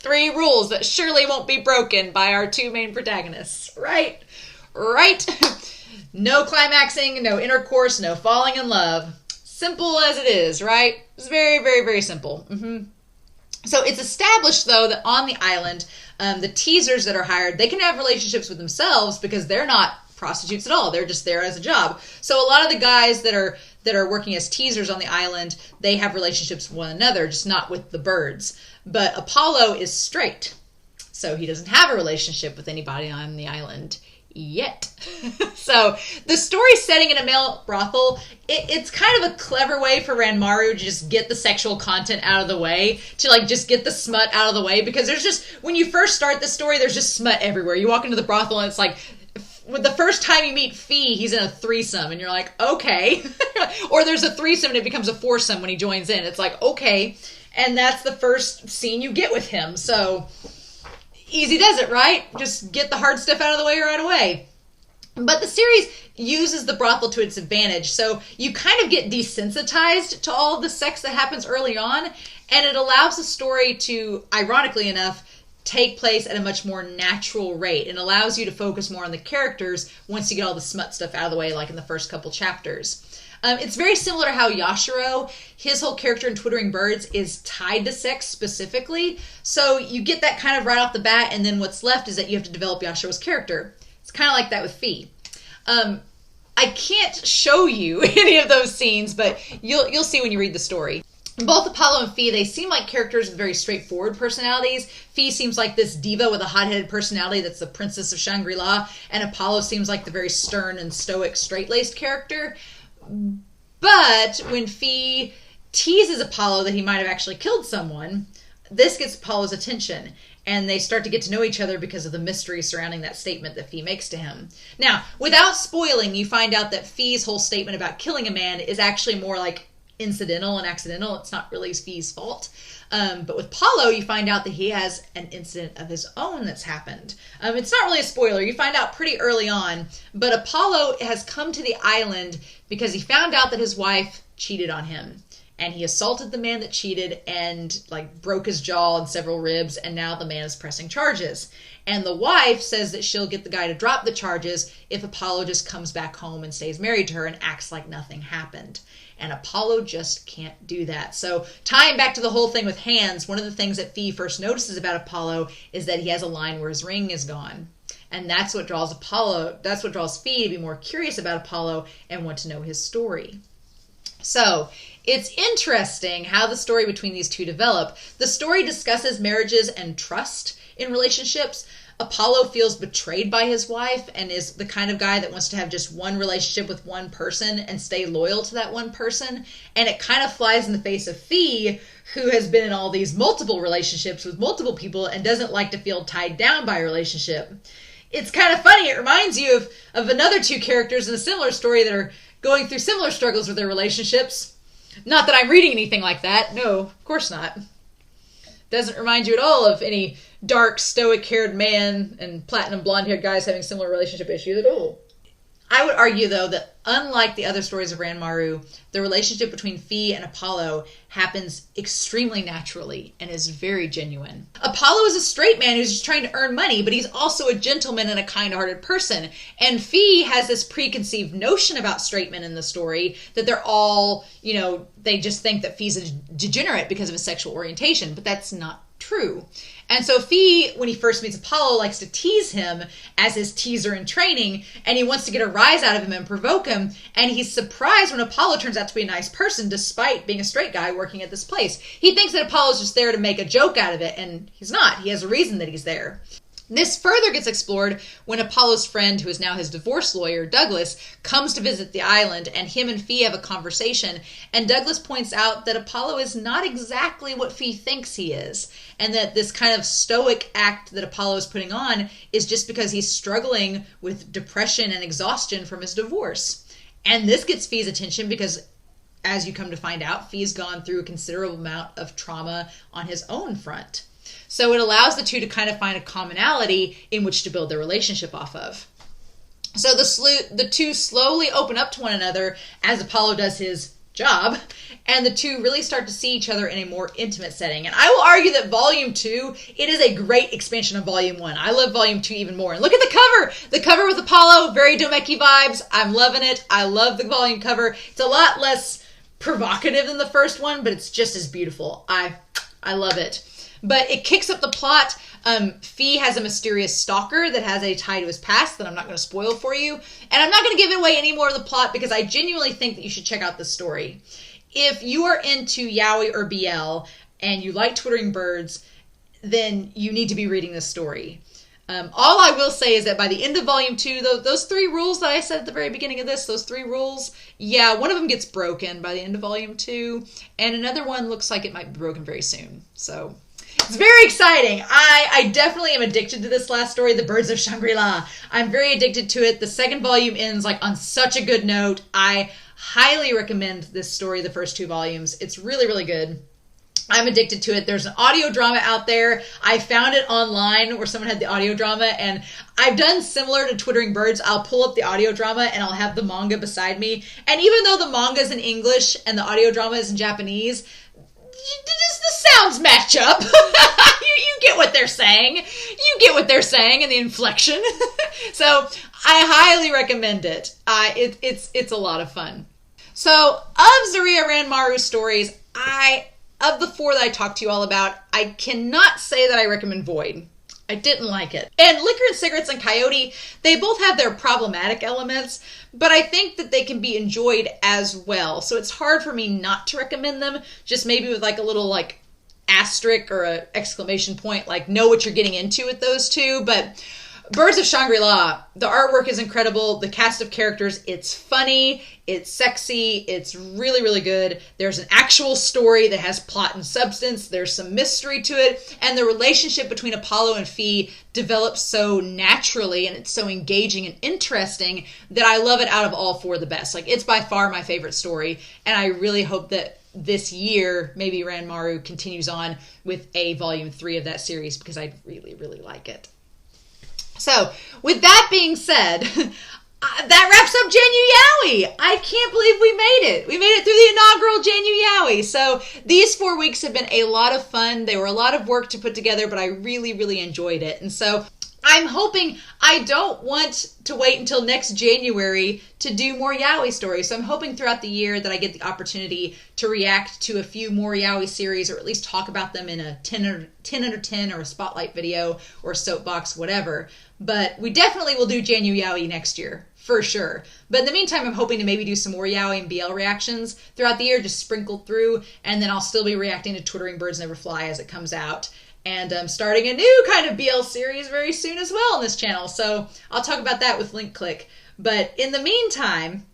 3 rules that surely won't be broken by our 2 main protagonists, right? Right? No climaxing, no intercourse, no falling in love. Simple as it is, right? It's very, very, very simple. So it's established, though, that on the island, the teasers that are hired, they can have relationships with themselves because they're not prostitutes at all. They're just there as a job. So a lot of the guys that are working as teasers on the island, they have relationships with one another, just not with the birds. But Apollo is straight, so he doesn't have a relationship with anybody on the island yet. So the story setting in a male brothel, it's kind of a clever way for Ranmaru to just get the sexual content out of the way, to like just get the smut out of the way, because there's just, when you first start the story, there's just smut everywhere. You walk into the brothel and it's like, the first time you meet Fee, he's in a threesome, and you're like, okay. Or there's a threesome and it becomes a foursome when he joins in. It's like, okay. And that's the first scene you get with him. So easy does it, right? Just get the hard stuff out of the way right away. But the series uses the brothel to its advantage. So you kind of get desensitized to all of the sex that happens early on. And it allows the story to, ironically enough, take place at a much more natural rate, and allows you to focus more on the characters once you get all the smut stuff out of the way, like in the first couple chapters. It's very similar to how Yashiro, his whole character in Twittering Birds, is tied to sex specifically. So you get that kind of right off the bat, and then what's left is that you have to develop Yashiro's character. It's kind of like that with Fee. I can't show you any of those scenes, but you'll see when you read the story. Both Apollo and Fee, they seem like characters with very straightforward personalities. Fee seems like this diva with a hot-headed personality that's the princess of Shangri-La, and Apollo seems like the very stern and stoic, straight-laced character. But when Fee teases Apollo that he might have actually killed someone, this gets Apollo's attention, and they start to get to know each other because of the mystery surrounding that statement that Fee makes to him. Now, without spoiling, you find out that Fee's whole statement about killing a man is actually more like incidental and accidental. It's not really Fee's fault. But with Apollo, you find out that he has an incident of his own that's happened. It's not really a spoiler. You find out pretty early on. But Apollo has come to the island because he found out that his wife cheated on him. And he assaulted the man that cheated and like broke his jaw and several ribs. And now the man is pressing charges. And the wife says that she'll get the guy to drop the charges if Apollo just comes back home and stays married to her and acts like nothing happened. And Apollo just can't do that. So tying back to the whole thing with hands, one of the things that Fee first notices about Apollo is that he has a line where his ring is gone. And that's what draws Fee to be more curious about Apollo and want to know his story. So it's interesting how the story between these two develop. The story discusses marriages and trust in relationships. Apollo feels betrayed by his wife and is the kind of guy that wants to have just one relationship with one person and stay loyal to that one person. And it kind of flies in the face of Fee, who has been in all these multiple relationships with multiple people and doesn't like to feel tied down by a relationship. It's kind of funny. It reminds you of another two characters in a similar story that are going through similar struggles with their relationships. Not that I'm reading anything like that. No, of course not. Doesn't remind you at all of any dark, stoic-haired man and platinum blonde-haired guys having similar relationship issues at all. I would argue, though, that unlike the other stories of Ranmaru, the relationship between Fee and Apollo happens extremely naturally and is very genuine. Apollo is a straight man who's just trying to earn money, but he's also a gentleman and a kind-hearted person. And Fee has this preconceived notion about straight men in the story that they're all, they just think that Fee's a degenerate because of his sexual orientation, but that's not true. And so Fee, when he first meets Apollo, likes to tease him as his teaser in training, and he wants to get a rise out of him and provoke him, and he's surprised when Apollo turns out to be a nice person despite being a straight guy working at this place. He thinks that Apollo's just there to make a joke out of it, and he's not. He has a reason that he's there. This further gets explored when Apollo's friend, who is now his divorce lawyer, Douglas, comes to visit the island, and him and Fee have a conversation, and Douglas points out that Apollo is not exactly what Fee thinks he is, and that this kind of stoic act that Apollo is putting on is just because he's struggling with depression and exhaustion from his divorce. And this gets Fee's attention because, as you come to find out, Fee's gone through a considerable amount of trauma on his own front. So it allows the two to kind of find a commonality in which to build their relationship off of. So the two slowly open up to one another as Apollo does his job, and the two really start to see each other in a more intimate setting. And I will argue that Volume 2, it is a great expansion of Volume 1. I love Volume 2 even more. And look at the cover! The cover with Apollo, very Domeki vibes. I'm loving it. I love the volume cover. It's a lot less provocative than the first one, but it's just as beautiful. I love it. But it kicks up the plot. Fee has a mysterious stalker that has a tie to his past that I'm not going to spoil for you. And I'm not going to give away any more of the plot because I genuinely think that you should check out this story. If you are into yaoi or BL and you like twittering birds, then you need to be reading this story. All I will say is that by the end of volume 2, those 3 rules that I said at the very beginning of this, those 3 rules, yeah, one of them gets broken by the end of volume 2, and another one looks like it might be broken very soon. So it's very exciting. I definitely am addicted to this last story, The Birds of Shangri-La. I'm very addicted to it. The second volume ends like on such a good note. I highly recommend this story, the first 2 volumes. It's really, really good. I'm addicted to it. There's an audio drama out there. I found it online where someone had the audio drama, and I've done similar to Twittering Birds. I'll pull up the audio drama and I'll have the manga beside me. And even though the manga is in English and the audio drama is in Japanese, the sounds match up. You get what they're saying. You get what they're saying and the inflection. So I highly recommend it. It's a lot of fun. So of Zariya Ranmaru's stories, of the 4 that I talked to you all about, I cannot say that I recommend Void. I didn't like it. And Liquor and Cigarettes and Coyote, they both have their problematic elements, but I think that they can be enjoyed as well. So it's hard for me not to recommend them, just maybe with like a little like asterisk or an exclamation point, like know what you're getting into with those 2. But Birds of Shangri-La, the artwork is incredible. The cast of characters, it's funny, it's sexy, it's really, really good. There's an actual story that has plot and substance. There's some mystery to it. And the relationship between Apollo and Fee develops so naturally, and it's so engaging and interesting that I love it out of all 4 the best. Like, it's by far my favorite story. And I really hope that this year, maybe Ranmaru continues on with a volume 3 of that series because I really, really like it. So, with that being said, that wraps up JanuYaoi. I can't believe we made it. We made it through the inaugural JanuYaoi. So, these 4 weeks have been a lot of fun. They were a lot of work to put together, but I really, really enjoyed it. And so, I'm hoping, I don't want to wait until next January to do more yaoi stories. So I'm hoping throughout the year that I get the opportunity to react to a few more yaoi series, or at least talk about them in a 10 under 10 or a spotlight video or soapbox, whatever. But we definitely will do JanuYaoi next year, for sure. But in the meantime, I'm hoping to maybe do some more yaoi and BL reactions throughout the year, just sprinkled through, and then I'll still be reacting to Twittering Birds Never Fly as it comes out. And I'm starting a new kind of BL series very soon as well on this channel. So I'll talk about that with Link Click. But in the meantime,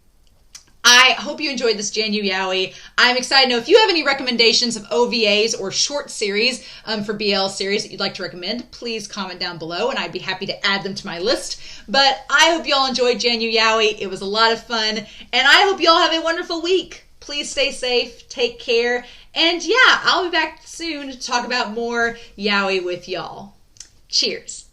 I hope you enjoyed this JanuYaoi. I'm excited to know if you have any recommendations of OVAs or short series for BL series that you'd like to recommend. Please comment down below and I'd be happy to add them to my list. But I hope you all enjoyed JanuYaoi. It was a lot of fun. And I hope you all have a wonderful week. Please stay safe, take care, and yeah, I'll be back soon to talk about more yaoi with y'all. Cheers.